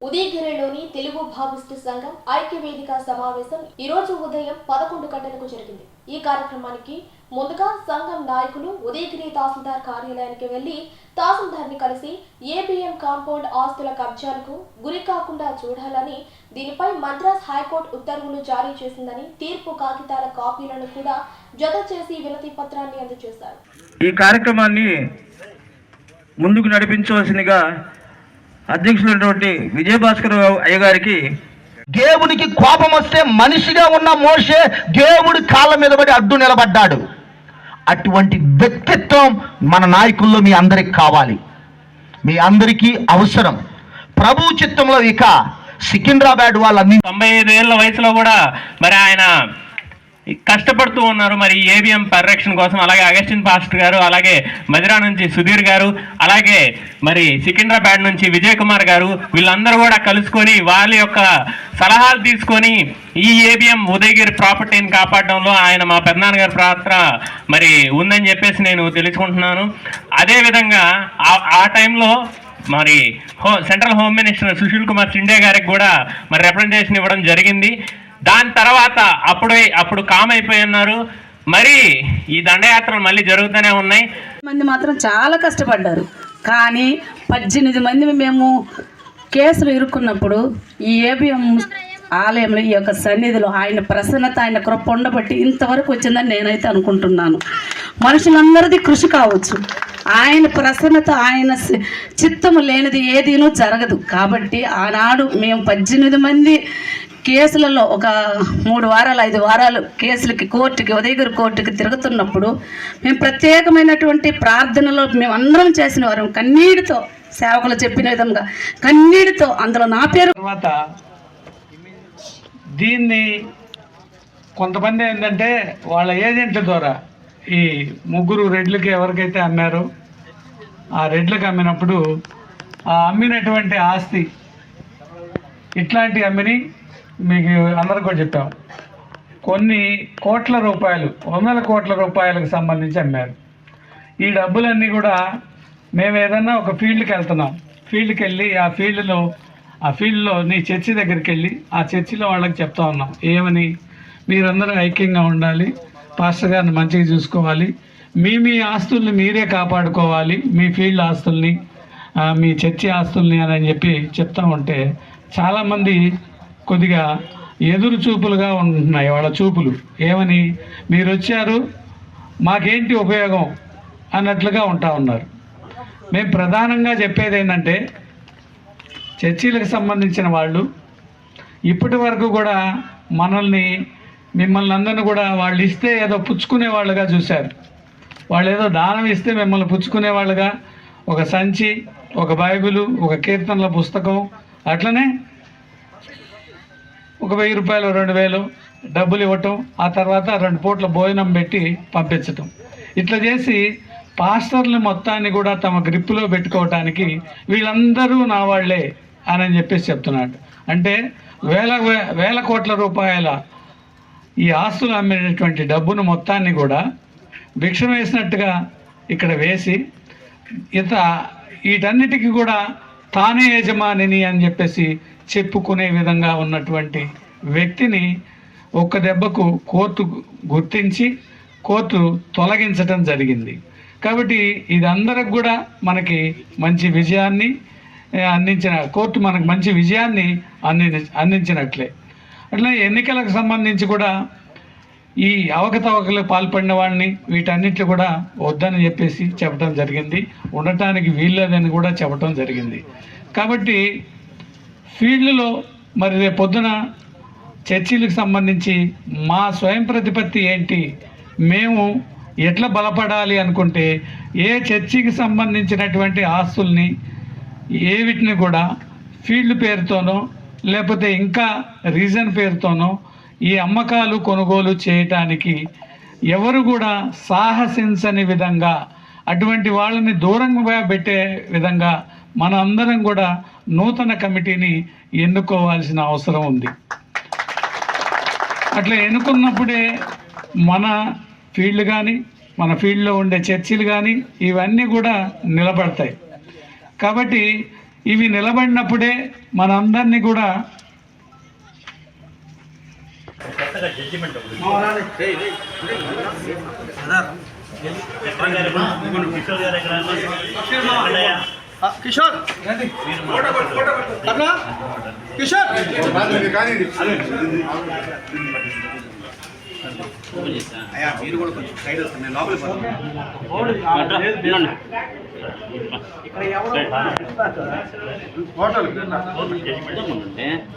ఉదయగిరిలోని తెలుగు భావిస్టు సంఘం ఐక్యవేదిక సమావేశం ఈ రోజు ఉదయం 11 గంటలకు జరిగింది. ఈ కార్యక్రమానికి ముందుగా సంఘం నాయకులు ఉదయగిరి తహసీల్దార్ కార్యాలయానికి వెళ్లి తహసీల్దార్ని కలిసి ఏబిఎం కాంపౌండ్ ఆస్తుల కబ్జాలకు గురి కాకుండా చూడాలని, దీనిపై మద్రాస్ హైకోర్టు ఉత్తర్వులు జారీ చేసిందని, తీర్పు కాగితాల కాపీలను కూడా జత చేసి వినతి పత్రాన్ని అందజేశారు. ఈ కార్యక్రమాన్ని ముందుకు నడిపించవలసిందిగా అధ్యక్షులైనటువంటి విజయభాస్కర్ అయ్య గారికి. దేవునికి కోపం వస్తే మనిషిగా ఉన్న మోషే దేవుడి కాళ్ళ మీద పడి అడ్డు నిలబడ్డాడు. అటువంటి వ్యక్తిత్వం మన నాయకుల్లో మీ అందరికి కావాలి, మీ అందరికీ అవసరం. ప్రభు చిత్తంలో ఇక సికింద్రాబాద్ వాళ్ళన్ని 95 ఏళ్ల వయసులో కూడా మరి ఆయన కష్టపడుతూ ఉన్నారు. మరి ఏబిఎం పరిరక్షణ కోసం అలాగే అగస్టిన్ పాస్టర్ గారు, అలాగే మదిరా నుంచి సుధీర్ గారు, అలాగే మరి సికింద్రాబాద్ నుంచి విజయ్ కుమార్ గారు, వీళ్ళందరూ కూడా కలుసుకొని వాళ్ళ యొక్క సలహాలు తీసుకొని ఈ ఏబిఎం ఉదయగిరి ప్రాపర్టీని కాపాడడంలో ఆయన మా పెద్దనాన్న గారి పాత్ర మరి ఉందని చెప్పేసి నేను తెలుసుకుంటున్నాను. అదేవిధంగా ఆ టైంలో మరి central home minister Sushil Kumar Shinde గారికి కూడా మరి రిప్రజెంటేషన్ ఇవ్వడం జరిగింది. దాని తర్వాత అప్పుడు కామ్ అయిపోయి ఉన్నారు. మరి ఈ దండయాత్రలు మళ్ళీ జరుగుతూనే ఉన్నాయి. మంది మాత్రం చాలా కష్టపడ్డారు. కానీ 18 మంది మేము కేసులు ఇరుక్కున్నప్పుడు ఈ ఏబిఎం ఆలయంలో ఈ యొక్క సన్నిధిలో ఆయన ప్రసన్నత, ఆయన కృప ఉండబట్టి ఇంతవరకు వచ్చిందని నేనైతే అనుకుంటున్నాను. మనుషులందరిది కృషి కావచ్చు, ఆయన ప్రసన్నత, ఆయన చిత్తము లేనిది ఏదీనూ జరగదు. కాబట్టి ఆనాడు మేము 18 మంది కేసులలో ఒక 3 వారాలు 5 వారాలు కేసులకి కోర్టుకి ఉదయగిరి కోర్టుకి తిరుగుతున్నప్పుడు మేము ప్రత్యేకమైనటువంటి ప్రార్థనలో మేము అందరం చేసిన వారు కన్నీటితో, సేవకులు చెప్పిన విధంగా కన్నీటితో అందులో నా పేరు. తర్వాత దీన్ని కొంతమంది ఏంటంటే వాళ్ళ ఏజెంట్ల ద్వారా ఈ 3 రెడ్లకి ఎవరికైతే అమ్మారో ఆ రెడ్లకు అమ్మినప్పుడు ఆ అమ్మినటువంటి ఆస్తి ఇట్లాంటి అమ్మిని మీకు అందరికీ కూడా చెప్పాం. కొన్ని కోట్ల రూపాయలు, 100 కోట్ల రూపాయలకు సంబంధించి అమ్మారు. ఈ డబ్బులన్నీ కూడా మేము ఏదన్నా ఒక ఫీల్డ్కి వెళ్తున్నాం, ఫీల్డ్కి వెళ్ళి ఆ ఫీల్డ్లో నీ చర్చి దగ్గరికి వెళ్ళి ఆ చర్చిలో వాళ్ళకి చెప్తా ఉన్నాం ఏమని, మీరందరూ ఐక్యంగా ఉండాలి, పాస్టర్ గారిని మంచిగా చూసుకోవాలి, మీ ఆస్తుల్ని మీరే కాపాడుకోవాలి, మీ ఫీల్డ్ ఆస్తుల్ని, మీ చర్చి ఆస్తుల్ని అని చెప్పి చెప్తా ఉంటే చాలామంది కొద్దిగా ఎదురు చూపులుగా ఉంటున్నాయి వాళ్ళ చూపులు. ఏమని, మీరు వచ్చారు మాకేంటి ఉపయోగం అన్నట్లుగా ఉంటా ఉన్నారు. మేము ప్రధానంగా చెప్పేది ఏంటంటే చర్చీలకు సంబంధించిన వాళ్ళు ఇప్పటి వరకు కూడా మిమ్మల్ని అందరిని కూడా వాళ్ళు ఇస్తే ఏదో పుచ్చుకునే వాళ్ళుగా చూశారు. వాళ్ళు ఏదో దానం ఇస్తే మిమ్మల్ని పుచ్చుకునే వాళ్ళుగా, ఒక సంచి, ఒక బైబిలు, ఒక కీర్తనల పుస్తకం, అట్లనే ఒక 1000 రూపాయలు 2000 డబ్బులు ఇవ్వటం, ఆ తర్వాత 2 పూట్ల భోజనం పెట్టి పంపించటం. ఇట్లా చేసి పాస్టర్లు మొత్తాన్ని కూడా తమ గ్రిప్పులో పెట్టుకోవటానికి వీళ్ళందరూ నా వాళ్ళే అని చెప్పేసి చెప్తున్నాడు. అంటే వేల కోట్ల రూపాయల ఈ ఆస్తులు అమ్మినటువంటి డబ్బును మొత్తాన్ని కూడా భిక్ష వేసినట్టుగా ఇక్కడ వేసి వీటన్నిటికీ కూడా తానే యజమానిని అని చెప్పేసి చెప్పుకునే విధంగా ఉన్నటువంటి వ్యక్తిని ఒక్క దెబ్బకు కోర్టు గుర్తించి కోర్టు తొలగించటం జరిగింది. కాబట్టి ఇది అందరికి కూడా మనకి మంచి విజయాన్ని కోర్టు మనకు మంచి విజయాన్ని అందించినట్లే. అట్లా ఎన్నికలకు సంబంధించి కూడా ఈ అవకతవకలకు పాల్పడిన వాడిని వీటన్నిటి కూడా వద్దని చెప్పేసి చెప్పడం జరిగింది, ఉండటానికి వీల్లేదని కూడా చెప్పడం జరిగింది. కాబట్టి ఫీల్డ్లో మరి రేపు పొద్దున చర్చీలకు సంబంధించి మా స్వయం ప్రతిపత్తి ఏంటి, మేము ఎట్లా బలపడాలి అనుకుంటే ఏ చర్చికి సంబంధించినటువంటి ఆస్తుల్ని వీటిని కూడా ఫీల్డ్ పేరుతోనో లేకపోతే ఇంకా రీజన్ పేరుతోనో ఈ అమ్మకాలు కొనుగోలు చేయటానికి ఎవరు కూడా సాహసించని విధంగా, అటువంటి వాళ్ళని దూరంగా పెట్టే విధంగా మన అందరం కూడా నూతన కమిటీని ఎన్నుకోవాల్సిన అవసరం ఉంది. అట్లా ఎన్నుకున్నప్పుడే మన ఫీల్డ్ కానీ, మన ఫీల్డ్లో ఉండే చర్చిలు కానీ ఇవన్నీ కూడా నిలబడతాయి. కాబట్టి ఇవి నిలబడినప్పుడే మనందరినీ కూడా కిషోర్ కిషోర్ మీరు కూడా కొంచెం సైడ్ వస్తుంది నేను లోపలికి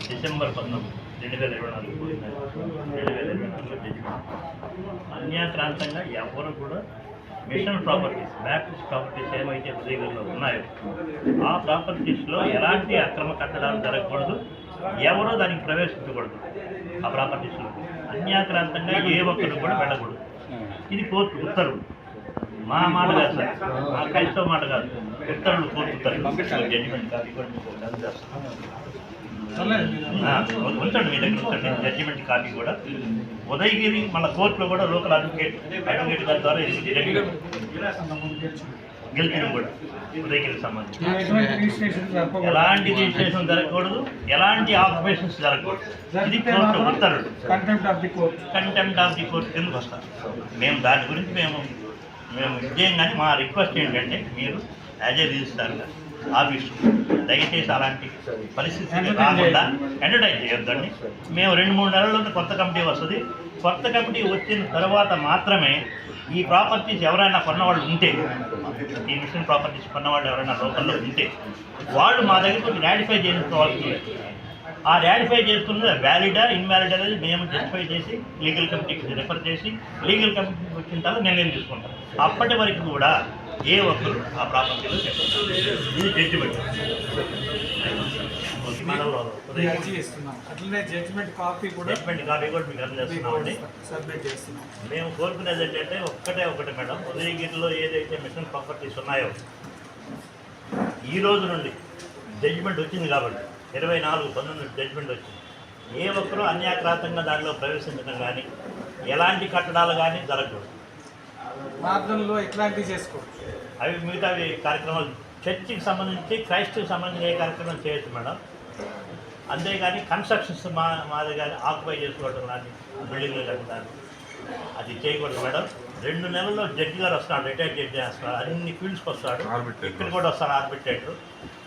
డిసెంబర్ 19, 2024 అన్యాక్రాంతంగా ఎవరు కూడా మిషన్ ప్రాపర్టీస్, బ్యాప్టిస్ట్ ప్రాపర్టీస్ ఏమైతే ఉదయగిరిలో ఉన్నాయో ఆ ప్రాపర్టీస్లో ఎలాంటి అక్రమ కట్టడాలు జరగకూడదు, ఎవరో దానికి ప్రవేశించకూడదు. ఆ ప్రాపర్టీస్లో అన్యాక్రాంతంగా ఏ ఒక్కరు కూడా వెళ్ళకూడదు. ఇది కోర్టు ఉత్తర్వులు, మా మాట కాదు సార్, మా క్రైస్తవ మాట కాదు, ఉత్తర్వులు, కోర్టు ఉత్తర్వులు. జడ్జిమెంట్ కాపీ కూడా ఉంచండి, మీ దగ్గర ఉంచండి. జడ్జిమెంట్ కాపీ కూడా ఉదయగిరి మన కోర్టులో కూడా లోకల్ అడ్వకేట్ గారి ద్వారా గెలిచిన కూడా ఉదయగిరికి సంబంధించి ఎలాంటి రిజిస్ట్రేషన్ జరగకూడదు, ఎలాంటి ఆక్యుపేషన్స్ జరగకూడదు. ఇది కోర్టు ఉత్తర్వులు. కంటెంప్ట్ ఆఫ్ ది కోర్టు ఎందుకు వస్తారు? మేము దాని గురించి మేము విజయం, కానీ మా రిక్వెస్ట్ ఏంటంటే మీరు యాజ్ ఏ రిజిస్ట్రార్గా ఆఫీసు దయచేసి అలాంటి పరిస్థితులు రాకుండా ఎంటర్టైన్ చేయొద్దండి. మేము 2-3 నెలల్లో కొత్త కమిటీ వస్తుంది. కొత్త కమిటీ వచ్చిన తర్వాత మాత్రమే ఈ ప్రాపర్టీస్ ఎవరైనా కొన్నవాళ్ళు ఉంటే, ఈ మిషన్ ప్రాపర్టీస్ కొన్నవాళ్ళు ఎవరైనా లోకల్లో ఉంటే వాళ్ళు మా దగ్గరకు రాటిఫై చేసుకోవాల్సిందే. ఆ రాటిఫై చేసుకున్నది వ్యాలిడా ఇన్వాలిడ్ అనేది మేము జస్టిఫై చేసి లీగల్ కమిటీకి రిఫర్ చేసి లీగల్ కమిటీకి వచ్చిన తర్వాత నిర్ణయం తీసుకుంటాం. అప్పటి వరకు కూడా ఏ ఒక్కరు ఆ ప్రాపర్టీలో చెప్పారు. ఇది జడ్జిమెంట్. జడ్జిమెంట్ కాపీ కూడా మీకు అందజేస్తున్నామండి. మేము కోరుకునేది ఏంటంటే ఒకటే మేడం, ఉదయగిరిలో ఏదైతే మిషన్ ప్రాపర్టీస్ ఉన్నాయో ఈ రోజు నుండి జడ్జిమెంట్ వచ్చింది కాబట్టి 24/19 జడ్జిమెంట్ వచ్చింది. ఏ ఒక్కరూ అన్యాక్రాంతంగా దానిలో ప్రవేశించడం కానీ ఎలాంటి కట్టడాలు కానీ జరగకూడదు. మార్గంలో ఇట్లాంటివి చేసుకోవచ్చు. అవి మిగతా కార్యక్రమాలు చర్చికి సంబంధించి క్రైస్తవుకి సంబంధించి ఏ కార్యక్రమం చేయొచ్చు మేడం. అంతేగాని కన్స్ట్రక్షన్స్ మాది కానీ ఆక్యుపై చేసుకోవడం కానీ బిల్డింగ్లు కట్టడానికి అది చేయకూడదు మేడం. 2 నెలల్లో జడ్జి గారు వస్తున్నాడు, రిటైర్డ్ జడ్జి వస్తాడు, అన్ని ఫీల్డ్స్కి వస్తాడు, ఇక్కడ కూడా వస్తాడు ఆర్బిట్రేటర్.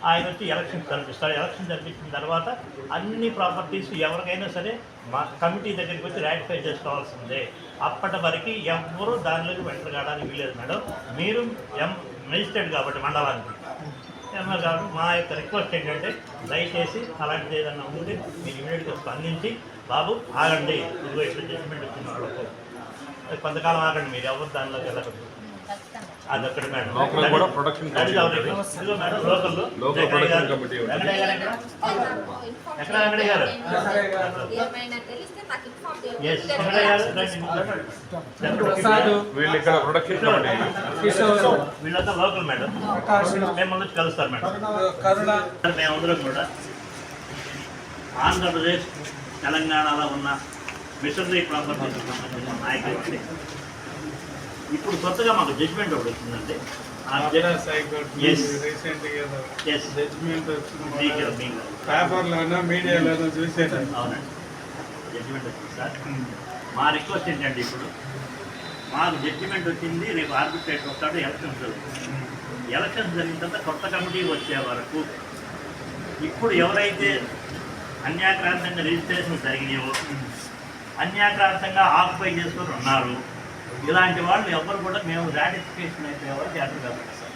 ఆయన వచ్చి ఎలక్షన్స్ జరిపిస్తాడు. ఎలక్షన్ జరిపించిన తర్వాత అన్ని ప్రాపర్టీస్ ఎవరికైనా సరే మా కమిటీ దగ్గరికి వచ్చి రాటిఫై చేసుకోవాల్సిందే. అప్పటి వరకు ఎవరు దానిలోకి వెంటర్ కావడానికి వీలేదు మేడం. మీరు మెజిస్ట్రేట్ కాబట్టి మండలానికి ఎంఆర్ గారు మా యొక్క రిక్వెస్ట్ ఏంటంటే దయచేసి అలాంటిది ఏదన్నా ఉంటే మీరు ఇమీడియట్గా స్పందించి బాబు ఆగండి, ఇదిగో ఇప్పుడు జడ్జిమెంట్ వచ్చిన వాళ్ళకు కొంతకాలం ఆగండి, మీరు ఎవరు దానిలోకి వెళ్ళకూడదు. అది ఒక్కటి మేడం. ఇదిగో మేడం లోకల్లో ఎక్కడ వెంకటయ్య గారు వీళ్ళంతా లోకల్ మేడం. మేము ముందు కలుస్తారు మేడం. మేమందరం కూడా ఆంధ్రప్రదేశ్ తెలంగాణలో ఉన్న మిషనరీ ప్రాపర్టీస్ సంబంధించిన నాయకులు ఇప్పుడు కొత్తగా మాకు జడ్జిమెంట్ ఒకటి వచ్చిందండి. పేపర్లోనో మీడియాలోనో చూసేది. అవునండి, జడ్జిమెంట్ వచ్చింది సార్. మా రిక్వెస్ట్ ఏంటంటే ఇప్పుడు మాకు జడ్జిమెంట్ వచ్చింది, రేపు ఆర్బిట్రేటర్ వస్తాడు, ఎలక్షన్స్ జరుగుతుంది. ఎలక్షన్స్ జరిగిన తర్వాత కొత్త కమిటీ వచ్చే వరకు ఇప్పుడు ఎవరైతే అన్యాక్రాంతంగా రిజిస్ట్రేషన్ జరిగినాయో, అన్యాక్రాంతంగా ఆక్యుపై చేసుకొని ఉన్నారు, ఇలాంటి వాళ్ళు ఎవరు కూడా మేము రాటిఫికేషన్ అయిపోయే వరకు చేస్తారు కాదు సార్.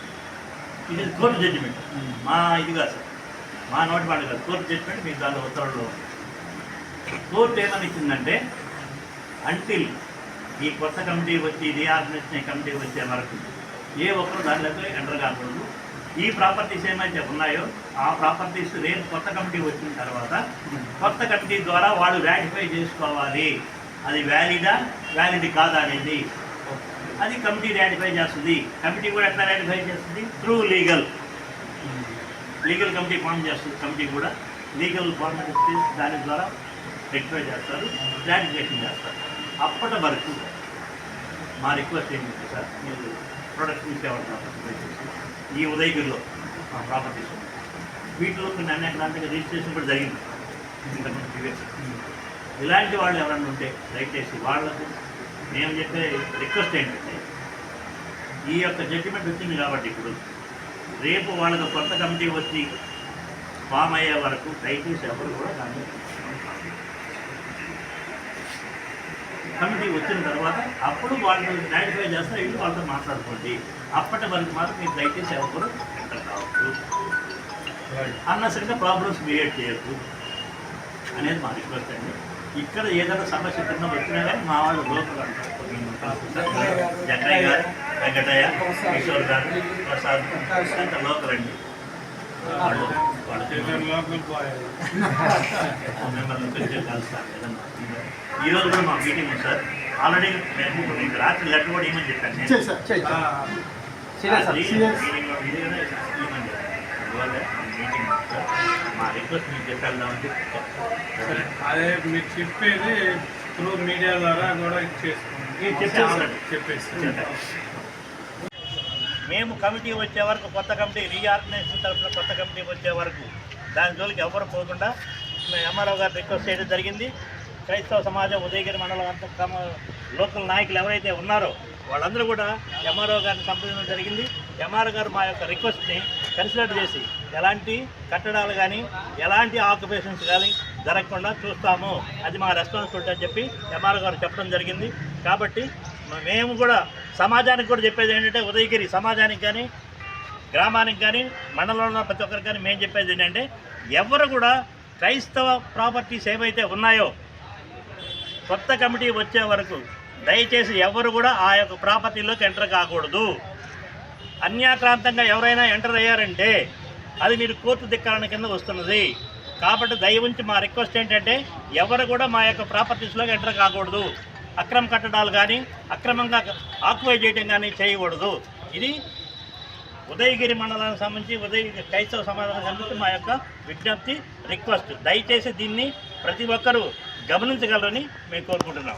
ఇది కోర్టు జడ్జిమెంట్, మా ఇది కాదు సార్, మా నోటి మాట కాదు, కోర్టు జడ్జిమెంట్. మీకు దాని ఉత్తర్వుల్లో కోర్టు ఏమని ఇచ్చిందంటే అంటిల్ ఈ కొత్త కమిటీ వచ్చి రీఆర్గనైజేషన్ కమిటీ వచ్చే వరకు ఏ ఒక్కరు దానిలోకి ఎంటర్ కాకూడదు. ఈ ప్రాపర్టీస్ ఏమైతే ఉన్నాయో ఆ ప్రాపర్టీస్ రేపు కొత్త కమిటీ వచ్చిన తర్వాత కొత్త కమిటీ ద్వారా వాళ్ళు రాటిఫై చేసుకోవాలి. అది వ్యాలిడ్ కాదా అనేది అది కమిటీ రాటిఫై చేస్తుంది. కమిటీ కూడా ఎట్లా రాటిఫై చేస్తుంది? త్రూ లీగల్ కమిటీ ఫామ్ చేస్తుంది. కమిటీ కూడా లీగల్ ఫార్మాలిటీ దాని ద్వారా రెక్టిఫై చేస్తారు, రాటిఫికేషన్ చేస్తారు. అప్పటి వరకు మా రిక్వెస్ట్ ఏంటంటే సార్, మీరు ప్రొడక్షన్ సేవలు ఈ ఉదయగిరిలో ప్రాపర్టీస్ వీటిలో కొన్ని అనేక రిజిస్ట్రేషన్ కూడా జరిగింది ఇంతకుముందు ప్రీవియస్. ఇలాంటి వాళ్ళు ఎవరన్నా ఉంటే దయచేసి వాళ్లకు మేము చెప్పే రిక్వెస్ట్ ఏంటంటే, ఈ యొక్క జడ్జిమెంట్ వచ్చింది కాబట్టి ఇప్పుడు రేపు వాళ్ళకు కొత్త కమిటీ వచ్చి ఫామ్ అయ్యే వరకు దయచేసి ఎవరు కూడా దాన్ని కమిటీ వచ్చిన తర్వాత అప్పుడు వాళ్ళు ఐడెంటిఫై చేస్తే వీళ్ళు వాళ్ళతో మాట్లాడుకోండి. అప్పటి వరకు మాత్రం మీరు దయచేసి ఎవరు ఎంటర్ కావచ్చు, అన్నసరిగా ప్రాబ్లమ్స్ క్రియేట్ చేయొద్దు అనేది మా రిక్వెస్ట్ అండి. ఇక్కడ ఏదైనా సమస్య కింద వచ్చినా కానీ మా వాళ్ళు లోపల జగ్గయ్య గారు, వెంకటయ్య, కిషోర్ గారు, ప్రసాద్ అంత లోకల్ అండి. వాళ్ళు ఈరోజు కూడా మా మీటింగ్ ఉంది సార్. ఆల్రెడీ మేము మీకు రాత్రి లెటర్ కూడా ఏమని చెప్పాను నేను. మీటింగ్ సార్, మా రిక్వెస్ట్ మీకు చెప్పేద్దామంటే అదే మీరు చెప్పేది త్రూ మీడియా ద్వారా కూడా చెప్పేసి మేము కమిటీ వచ్చే వరకు, కొత్త కమిటీ రీఆర్గనైజేషన్ తరఫున కొత్త కమిటీ వచ్చే వరకు దాని జోలికి ఎవరు పోకుండా ఎంఆర్ఓ గారు రిక్వెస్ట్ చేయడం జరిగింది. క్రైస్తవ సమాజం ఉదయగిరి మండలం అంతా లోకల్ నాయకులు ఎవరైతే ఉన్నారో వాళ్ళందరూ కూడా ఎంఆర్ఓ గారిని సంప్రదించడం జరిగింది. ఎంఆర్ఓ గారు మా యొక్క రిక్వెస్ట్ని కన్సిడర్ చేసి ఎలాంటి కట్టడాలు కానీ ఎలాంటి ఆక్యుపేషన్స్ కానీ జరగకుండా చూస్తాము, అది మా రెస్పాన్సిబిలిటీ అని చెప్పి ఎంఆర్ఓ గారు చెప్పడం జరిగింది. కాబట్టి మేము కూడా సమాజానికి కూడా చెప్పేది ఏంటంటే, ఉదయగిరి సమాజానికి కానీ గ్రామానికి కానీ మండలంలో ఉన్న ప్రతి ఒక్కరికి కానీ మేము చెప్పేది ఏంటంటే, ఎవరు కూడా క్రైస్తవ ప్రాపర్టీస్ ఏవైతే ఉన్నాయో కొత్త కమిటీ వచ్చే వరకు దయచేసి ఎవరు కూడా ఆ యొక్క ప్రాపర్టీలోకి ఎంటర్ కాకూడదు. అన్యాక్రాంతంగా ఎవరైనా ఎంటర్ అయ్యారంటే అది మీరు కోర్టు ధిక్కారణ కింద వస్తున్నది. కాబట్టి దయ ఉంచి మా రిక్వెస్ట్ ఏంటంటే, ఎవరు కూడా మా యొక్క ప్రాపర్టీస్లోకి ఎంటర్ కాకూడదు. అక్రమ కట్టడాలు కానీ అక్రమంగా ఆక్యుపై చేయడం కానీ చేయకూడదు. ఇది ఉదయగిరి మండలానికి సంబంధించి క్రైస్తవ సమాజానికి సంబంధించి మా యొక్క విజ్ఞప్తి, రిక్వెస్ట్. దయచేసి దీన్ని ప్రతి ఒక్కరూ గమనించగలరని మేము కోరుకుంటున్నాం.